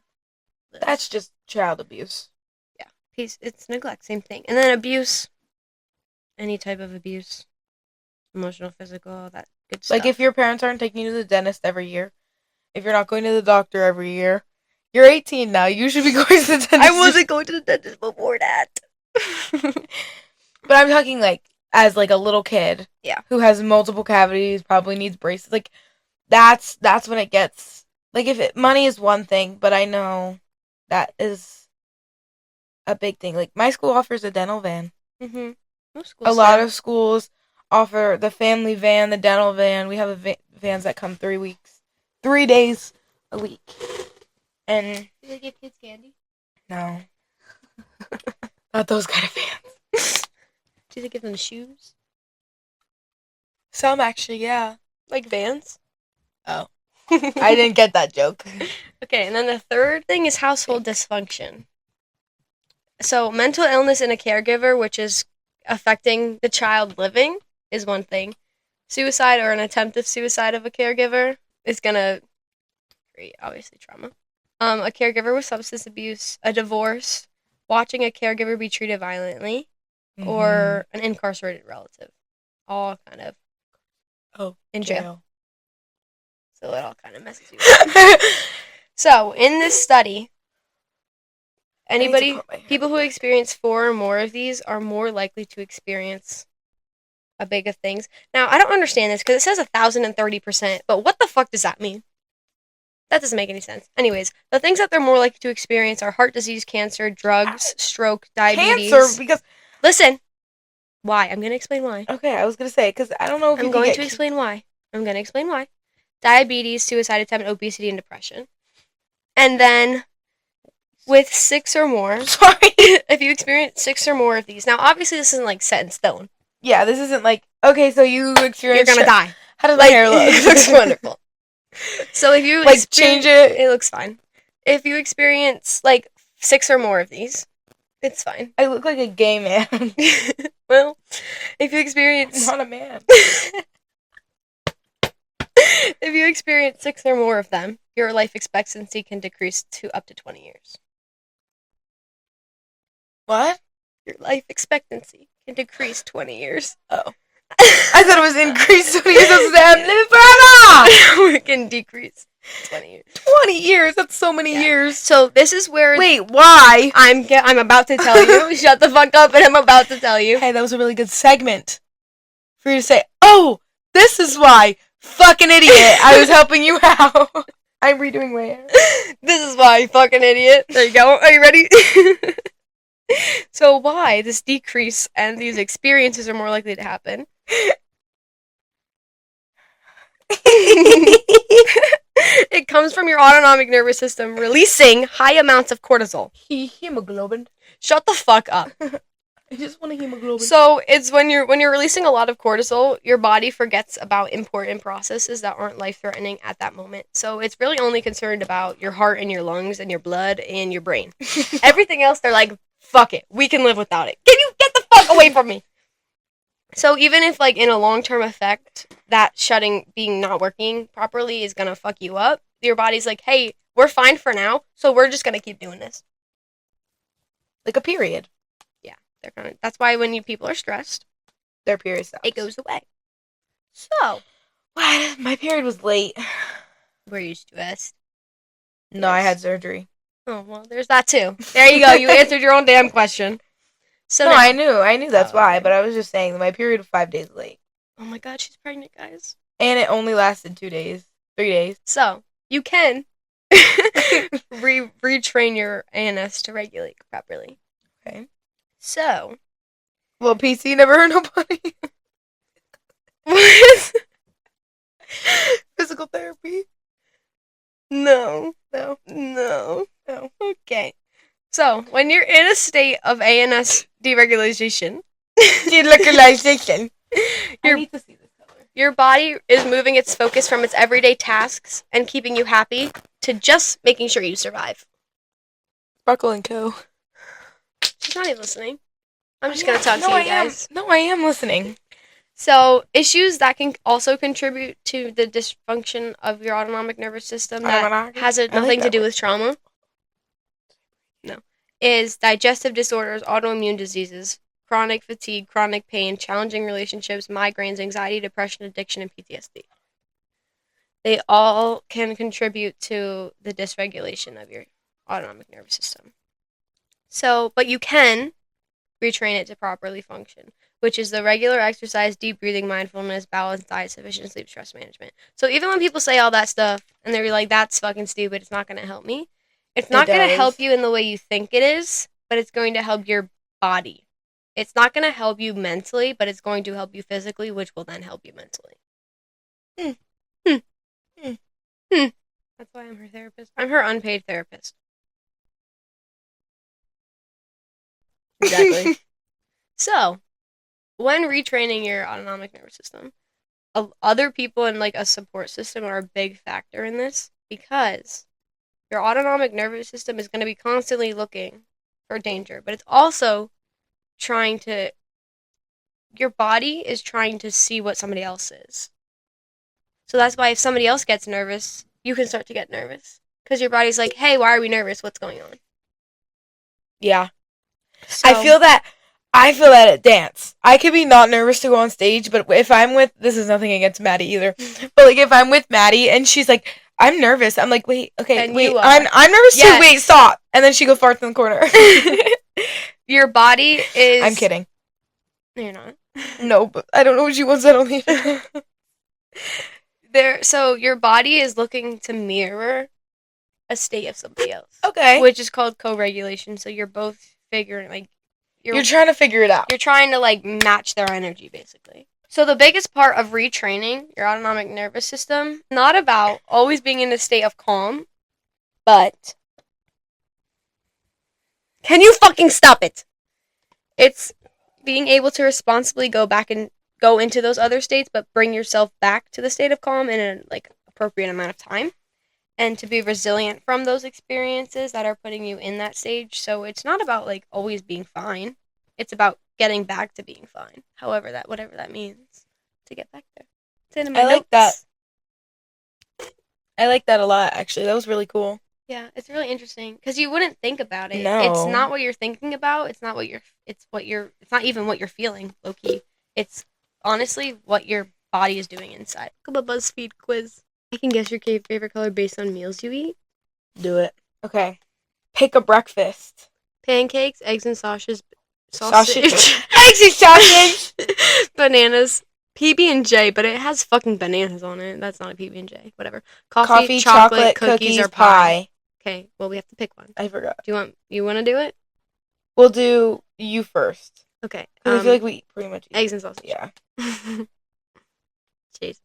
S2: live.
S3: That's just child abuse.
S2: Yeah. It's neglect, same thing. And then abuse, any type of abuse, emotional, physical, all that good stuff.
S3: Like if your parents aren't taking you to the dentist every year, if you're not going to the doctor every year, you're 18 now. You should be going to the dentist.
S2: I wasn't going to the dentist before that.
S3: But I'm talking like as like a little kid.
S2: Yeah.
S3: Who has multiple cavities, probably needs braces. Like that's when it gets like money is one thing, but I know that is a big thing. Like my school offers a dental van.
S2: Mm-hmm.
S3: A lot of schools offer the family van, the dental van. We have vans that come 3 days a week. And
S2: do they give kids candy?
S3: No. Not those kind of vans.
S2: Do they give them shoes?
S3: Some actually, yeah.
S2: Like Vans?
S3: Oh. I didn't get that joke.
S2: Okay, and then the third thing is household dysfunction. So mental illness in a caregiver, which is affecting the child living, is one thing. Suicide or an attempted suicide of a caregiver is going to create, obviously, trauma. A caregiver with substance abuse, a divorce, watching a caregiver be treated violently, or an incarcerated relative. All kind of in jail. So it all kind of messes you up. So, in this study, people who experience 4 or more of these are more likely to experience a big of things. Now, I don't understand this because it says 1,030%, but what the fuck does that mean? That doesn't make any sense. Anyways, the things that they're more likely to experience are heart disease, cancer, drugs, stroke, diabetes.
S3: Cancer, because...
S2: Listen. Why? I'm going to explain why.
S3: Okay, I was going to say, because I don't know if
S2: I'm going to explain why. Diabetes, suicide attempt, obesity, and depression. And then, with 6 or more...
S3: Sorry.
S2: If you experience 6 or more of these... Now, obviously, this isn't, like, set in stone.
S3: Yeah, this isn't like, okay, so you experience...
S2: You're going to die.
S3: How does my hair look?
S2: It looks wonderful. So if you
S3: change it,
S2: it looks fine. If you experience 6 or more of these, it's fine.
S3: I look like a gay man.
S2: Well, if you experience
S3: I'm not a man.
S2: If you experience 6 or more of them, your life expectancy can decrease to up to 20 years.
S3: What?
S2: Your life expectancy can decrease 20 years.
S3: Oh. I thought it was increased 20 years. I was saying, live forever!
S2: It can decrease 20 years.
S3: 20 years? That's so many years.
S2: So this is where...
S3: Wait, why?
S2: I'm about to tell you. Shut the fuck up and I'm about to tell you.
S3: Hey, that was a really good segment. For you to say, oh, this is why. Fucking idiot. I was helping you out. I'm redoing my hair.
S2: This is why, fucking idiot. There you go. Are you ready? So why this decrease and these experiences are more likely to happen? It comes from your autonomic nervous system releasing high amounts of cortisol.
S3: Hemoglobin.
S2: Shut the fuck up.
S3: I just want a hemoglobin.
S2: So it's when you're releasing a lot of cortisol, your body forgets about important processes that aren't life-threatening at that moment. So it's really only concerned about your heart and your lungs and your blood and your brain. Everything else, they're like, fuck it, we can live without it. Can you get the fuck away from me? So even if, in a long-term effect, that being not working properly is gonna fuck you up, your body's like, hey, we're fine for now, so we're just gonna keep doing this.
S3: Like a period.
S2: Yeah, that's why when people are stressed,
S3: their period stops.
S2: It goes away. So,
S3: what? My period was late.
S2: Were you stressed?
S3: No, I had surgery.
S2: Oh, well, there's that too. There you go. You answered your own damn question. So
S3: no,
S2: now,
S3: I knew that's why, but I was just saying that my period was 5 days late.
S2: Oh my god, she's pregnant, guys.
S3: And it only lasted 3 days.
S2: So, you can retrain your ANS to regulate properly.
S3: Okay.
S2: So.
S3: Well, PC never hurt nobody.
S2: What?
S3: Physical therapy?
S2: No. Okay. So, when you're in a state of ANS deregulation,
S3: I need to see this color.
S2: Your body is moving its focus from its everyday tasks and keeping you happy to just making sure you survive.
S3: Sparkle and Co.
S2: She's not even listening. I'm just going to talk to you guys.
S3: No, I am listening.
S2: So, issues that can also contribute to the dysfunction of your autonomic nervous system that has nothing to do with trauma. No. Is digestive disorders, autoimmune diseases, chronic fatigue, chronic pain, challenging relationships, migraines, anxiety, depression, addiction, and PTSD. They all can contribute to the dysregulation of your autonomic nervous system. So, but you can retrain it to properly function, which is the regular exercise, deep breathing, mindfulness, balanced diet, sufficient sleep, stress management. So even when people say all that stuff and they're like, that's fucking stupid, it's not going to help me. It's not going to help you in the way you think it is, but it's going to help your body. It's not going to help you mentally, but it's going to help you physically, which will then help you mentally. That's why I'm her therapist. I'm her unpaid therapist. Exactly. So, when retraining your autonomic nervous system, other people and like a support system are a big factor in this because your autonomic nervous system is going to be constantly looking for danger, but it's also your body is trying to see what somebody else is. So that's why if somebody else gets nervous, you can start to get nervous because your body's like, hey, why are we nervous? What's going on?
S3: Yeah.
S2: So,
S3: I feel that at dance. I could be not nervous to go on stage, but if I'm with, this is nothing against Maddie either, but like if I'm with Maddie and she's like, I'm nervous, I'm like, wait, okay,
S2: And
S3: wait,
S2: you are.
S3: I'm nervous
S2: Yes.
S3: too, wait, stop. And then she goes farts in the corner.
S2: Your body is...
S3: I'm kidding.
S2: No, you're not.
S3: No, but I don't know what she wants, I don't even.
S2: So your body is looking to mirror a state of somebody else.
S3: Okay.
S2: Which is called co-regulation. So you're both figuring, like...
S3: You're trying to figure it out.
S2: You're trying to, like, match their energy, basically. So the biggest part of retraining your autonomic nervous system, not about always being in a state of calm, but... Can you fucking stop it? It's being able to responsibly go into those other states, but bring yourself back to the state of calm in an, like, appropriate amount of time. And to be resilient from those experiences that are putting you in that stage. So it's not about, like, always being fine. It's about getting back to being fine. Whatever that means. To get back there. It's in my notes.
S3: Like that. I like that a lot, actually. That was really cool.
S2: Yeah, it's really interesting. Because you wouldn't think about it.
S3: No.
S2: It's not what you're thinking about. It's not even what you're feeling, low-key. It's honestly what your body is doing inside. Look up a BuzzFeed quiz. I can guess your favorite color based on meals you eat.
S3: Do it. Okay. Pick a breakfast.
S2: Pancakes, eggs and sausage.
S3: Eggs and sausage.
S2: Bananas. PB&J, but it has fucking bananas on it. That's not a PB&J. Whatever.
S3: Coffee, chocolate, cookies, or pie.
S2: Okay, well, we have to pick one.
S3: I forgot.
S2: You want to do it?
S3: We'll do you first.
S2: Okay.
S3: I feel like we pretty much eat.
S2: Eggs and sausage.
S3: Yeah.
S2: Jeez.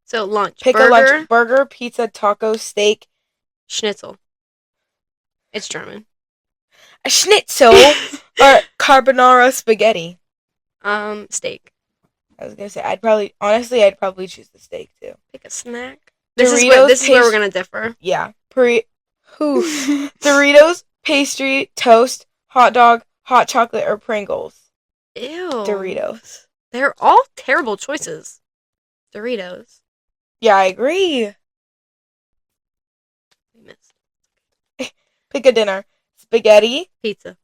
S2: So, lunch.
S3: Pick a lunch. Burger, pizza, taco, steak.
S2: Schnitzel. It's German.
S3: A schnitzel or carbonara spaghetti.
S2: Steak.
S3: I was gonna say I'd probably choose the steak too.
S2: Pick a snack.
S3: This
S2: is where we're gonna differ.
S3: Yeah. Doritos, pastry, toast, hot dog, hot chocolate, or Pringles.
S2: Ew.
S3: Doritos.
S2: They're all terrible choices. Doritos.
S3: Yeah, I agree.
S2: We missed.
S3: Pick a dinner. Spaghetti.
S2: Pizza.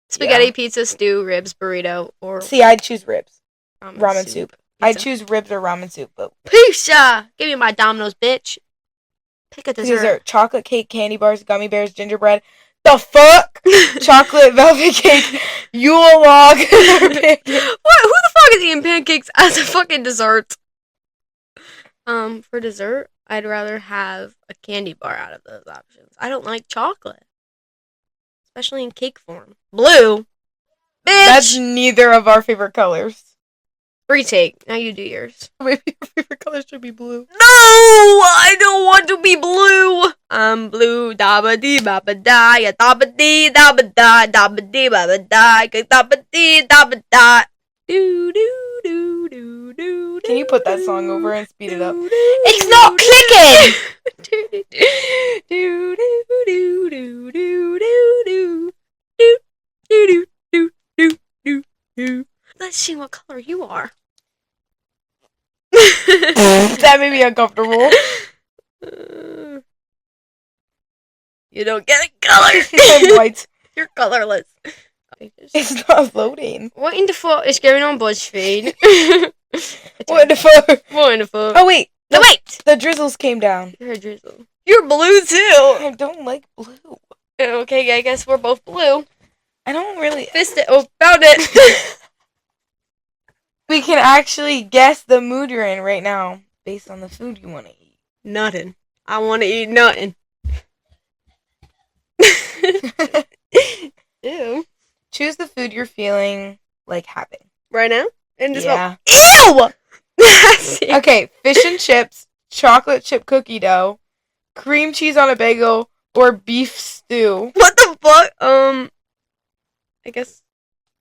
S2: Spaghetti,
S3: Yeah.
S2: pizza, stew, ribs, burrito, or...
S3: See, I'd choose ribs.
S2: Ramen
S3: soup.
S2: Pizza.
S3: I'd choose ribs or ramen soup. But
S2: Pizza! Give me my Domino's, bitch. Pick a dessert.
S3: Chocolate cake, candy bars, gummy bears, gingerbread. The fuck? Chocolate velvet cake, Yule log.
S2: What? Who the fuck is eating pancakes as a fucking dessert? For dessert, I'd rather have a candy bar out of those options. I don't like chocolate. Especially in cake form. Blue? Bitch!
S3: That's neither of our favorite colors.
S2: Retake. Now you do yours.
S3: Maybe your favorite color should be blue.
S2: No! I don't want to be blue! I'm blue. Da-ba-dee, ba-ba-da. Ya da-ba-dee, da-ba-da. Da-ba-dee, ba-ba-da. Da-ba-dee, da-ba-da. Do-do-do-do-do.
S3: Can you put that song over and speed it up?
S2: It's
S3: not clicking!
S2: Let's see what color you are.
S3: That made me uncomfortable.
S2: You don't get a color.
S3: I'm white.
S2: You're colorless.
S3: It's not loading.
S2: What in the fuck is going on, BuzzFeed?
S3: What the fuck?
S2: What in the fuck?
S3: Oh, wait.
S2: No, wait!
S3: The drizzles came down.
S2: You're a drizzle. You're blue, too!
S3: I don't like blue.
S2: Okay, I guess we're both blue.
S3: I don't really...
S2: Fist it. Oh, found it!
S3: We can actually guess the mood you're in right now based on the food you want to eat.
S2: Nothing. I want to eat nothing. Ew.
S3: Choose the food you're feeling like having.
S2: Right now? In this
S3: Yeah.
S2: Ew!
S3: Okay, fish and chips, chocolate chip cookie dough, cream cheese on a bagel, or beef stew.
S2: What the fuck? I guess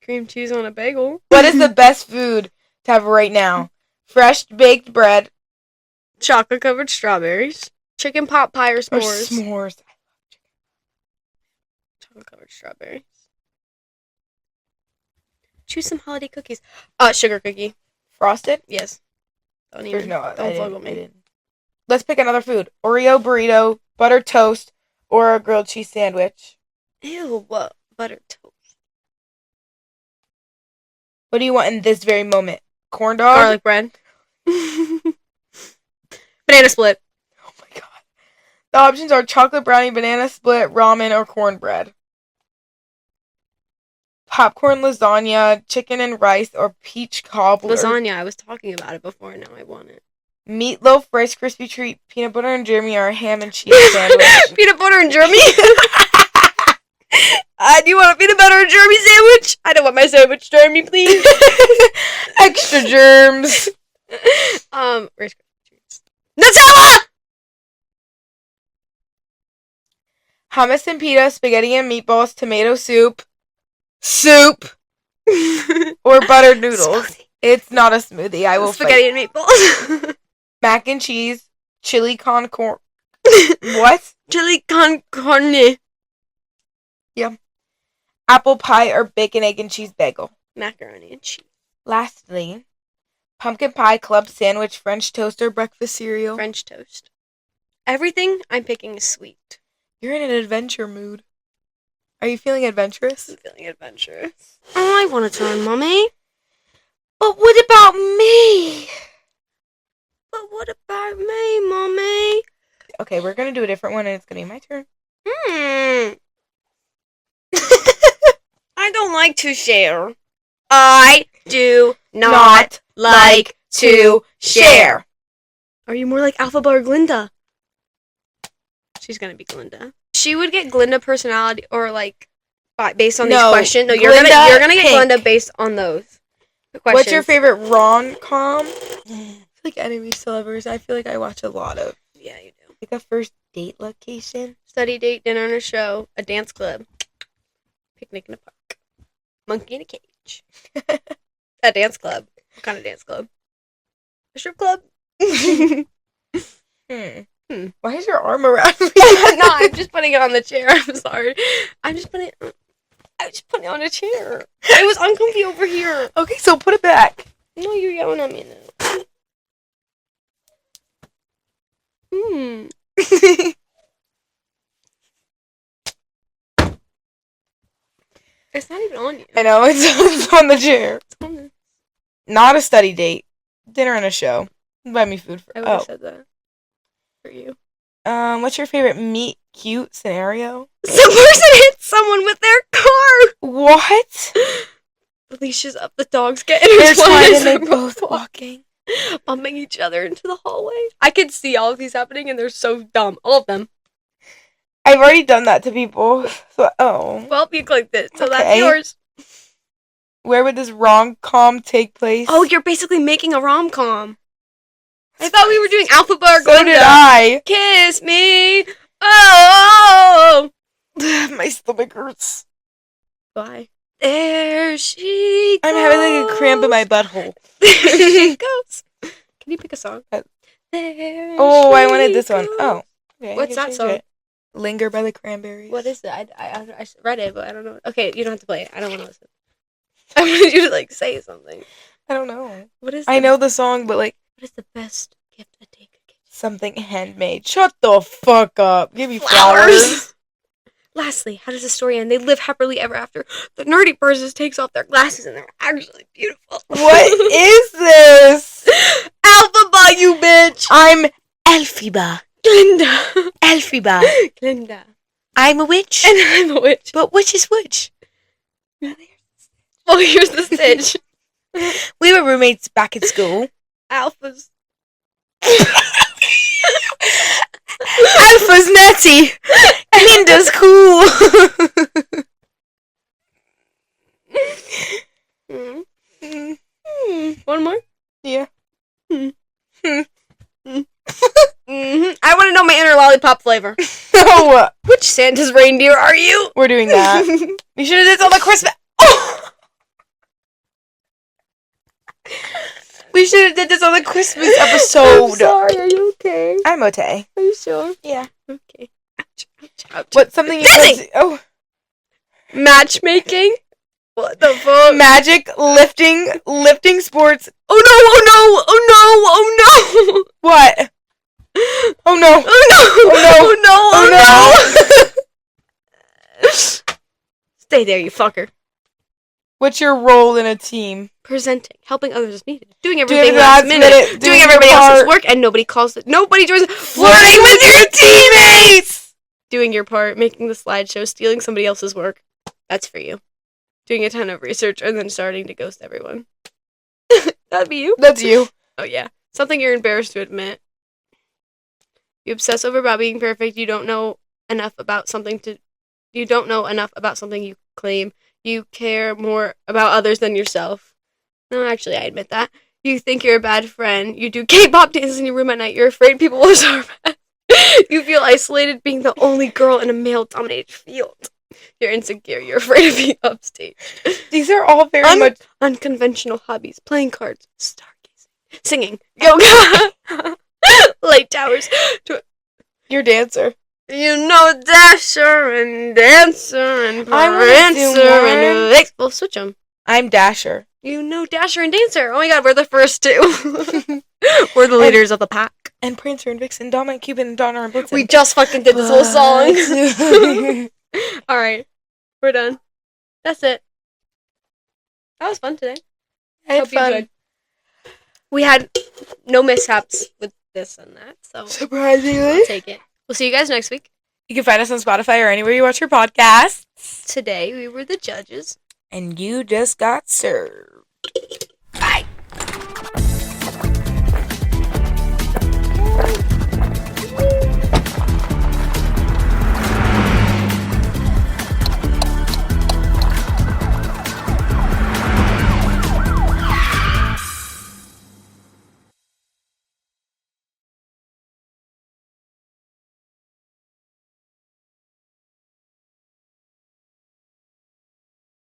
S2: cream cheese on a bagel.
S3: What is the best food to have right now? Fresh baked bread
S2: Chocolate covered strawberries. Chicken pot pie or
S3: or
S2: s'mores.
S3: s'mores?
S2: Chocolate covered strawberries. Choose some holiday cookies. Sugar cookie.
S3: Frosted?
S2: Yes. Don't
S3: There's
S2: even.
S3: no.
S2: Don't fuck with me.
S3: Let's pick another food. Oreo burrito, butter toast, or a grilled cheese sandwich.
S2: Ew, what? Butter toast.
S3: What do you want in this very moment? Corn dog?
S2: Garlic bread. Banana split.
S3: Oh my god. The options are chocolate brownie, banana split, ramen, or cornbread. Popcorn lasagna, chicken and rice, or peach cobbler.
S2: Lasagna. I was talking about it before, and now I want it.
S3: Meatloaf, Rice Krispie treat, peanut butter and Jeremy, or a ham and cheese sandwich.
S2: Peanut butter and Jeremy? Do you want a peanut butter and Jeremy sandwich? I don't want my sandwich, Jeremy, please.
S3: Extra germs.
S2: Rice Krispie treats. Nutella!
S3: Hummus and pita, spaghetti and meatballs, tomato soup, or buttered noodles.
S2: Smoothie.
S3: It's not a smoothie. I will
S2: Spaghetti
S3: fight.
S2: and meatballs.
S3: Mac and cheese, chili con corn. What?
S2: Chili con carne.
S3: Apple pie or bacon, egg, and cheese bagel.
S2: Macaroni and cheese.
S3: Lastly, pumpkin pie, club sandwich, French toast, or breakfast cereal.
S2: French toast. Everything I'm picking is sweet.
S3: You're in an adventure mood. Are you feeling adventurous?
S2: I'm feeling adventurous. Oh, I want to turn, Mommy.
S3: But what about me?
S2: But what about me, Mommy?
S3: Okay, we're gonna do a different one, and it's gonna be my turn.
S2: I don't like to share. I do not like to share. Are you more like Alphaba or Glinda? She's gonna be Glinda. She would get Glinda personality, or like based on these questions. No, you're gonna get
S3: Pink.
S2: Glinda based on those questions.
S3: What's your favorite rom-com? I feel like enemies to lovers. I feel like I watch a lot of.
S2: Yeah, you do.
S3: Like a first date location.
S2: Study date, dinner and a show, a dance club, picnic in a park, monkey in a cage, a dance club. What kind of dance club? A strip club?
S3: Why is your arm around me?
S2: No, I'm just putting it on the chair. I'm sorry. I'm just putting it on a chair. It was uncomfy over here.
S3: Okay, so put it back.
S2: No, you're yelling at me now. It's not even on you.
S3: I know, it's on the chair.
S2: It's on this.
S3: Not a study date. Dinner and a show. Buy me food for.
S2: I would have said that for you.
S3: What's your favorite meet cute scenario?
S2: Some person hits someone with their car.
S3: What?
S2: The leash is up. The dog's getting
S3: They're
S2: intertwined
S3: tied
S2: as
S3: and they
S2: they're
S3: both walking.
S2: bumping each other into the hallway. I can see all of these happening, and they're so dumb. All of them.
S3: I've already done that to people. So,
S2: Well, you clicked it, so that's
S3: Okay.
S2: yours.
S3: Where would this rom-com take place?
S2: Oh, you're basically making a rom-com. I thought we were doing Alphaba or
S3: So
S2: Glinda.
S3: did I.
S2: Kiss me. Oh.
S3: My stomach hurts.
S2: Why? There she goes.
S3: I'm having like a cramp in my butthole.
S2: There she goes. Can you pick a song?
S3: Uh,
S2: There
S3: Oh, I
S2: she
S3: wanted this one.
S2: goes.
S3: Oh. Okay, I
S2: What's
S3: can
S2: that
S3: change
S2: song?
S3: it. Linger by the Cranberries.
S2: What is it? I read it, but I don't know. Okay, you don't have to play it. I don't want to listen. I wanted you to, like, say something.
S3: I don't know.
S2: I
S3: know the song, but, like...
S2: What is the best gift a day could give?
S3: Something handmade. Shut the fuck up. Give me flowers.
S2: Lastly, how does the story end? They live happily ever after. The nerdy person takes off their glasses and they're actually beautiful.
S3: What is this?
S2: Alphaba, you bitch!
S3: I'm Elphaba.
S2: Glinda.
S3: Elphaba.
S2: Glinda.
S3: I'm a witch.
S2: And I'm a witch.
S3: But which is which?
S2: Well, here's the stitch.
S3: We were roommates back in school.
S2: Alpha's.
S3: Alpha's natty. Linda's cool.
S2: One more?
S3: Yeah.
S2: I want to know my inner lollipop flavor.
S3: No.
S2: Which Santa's reindeer are you?
S3: We're doing that. We should have did this on the Christmas. Oh! We should have did this on the Christmas episode.
S2: I'm sorry. Are you okay?
S3: I'm okay.
S2: Are you sure?
S3: Yeah.
S2: Okay. Ouch, ouch, ouch.
S3: What's something you
S2: Dancing!
S3: said? Oh.
S2: Matchmaking? What the fuck?
S3: Magic, lifting sports.
S2: Oh no! Oh no! Oh no! Oh no!
S3: What? Oh no!
S2: Oh no!
S3: Oh no!
S2: Oh no! Oh no! Stay there, you fucker.
S3: What's your role in a team?
S2: Presenting, helping others as needed, doing everything
S3: last
S2: last minute, doing everybody else's work, and nobody calls it. Nobody joins.
S3: Flirting with your teammates!
S2: Doing your part, making the slideshow, stealing somebody else's work. That's for you. Doing a ton of research and then starting to ghost everyone. That'd be you.
S3: That's you.
S2: Oh yeah, something you're embarrassed to admit. You obsess over about being perfect. You don't know enough about something you claim. You care more about others than yourself. No, actually, I admit that. You think you're a bad friend. You do K-pop dances in your room at night. You're afraid people will surpass. You feel isolated being the only girl in a male-dominated field. You're insecure. You're afraid of being upstage.
S3: These are all very much
S2: unconventional hobbies. Playing cards. Stargazing. Singing. Yoga. Light towers.
S3: You're a dancer.
S2: You know Dasher and Dancer and Prancer and Vix. Well, switch them.
S3: I'm Dasher.
S2: You know Dasher and Dancer. Oh my god, we're the first two. We're the leaders of the pack.
S3: And Prancer and Vixen, Dominic, Cupid, and Donner and Blitzen.
S2: We just fucking did this whole song. Alright, we're done. That's it. That was fun today.
S3: I had
S2: Hope you
S3: fun.
S2: enjoyed. We had no mishaps with this and that, so
S3: Surprisingly.
S2: I'll take it. We'll see you guys next week.
S3: You can find us on Spotify or anywhere you watch your podcasts.
S2: Today, we were the judges.
S3: And you just got served.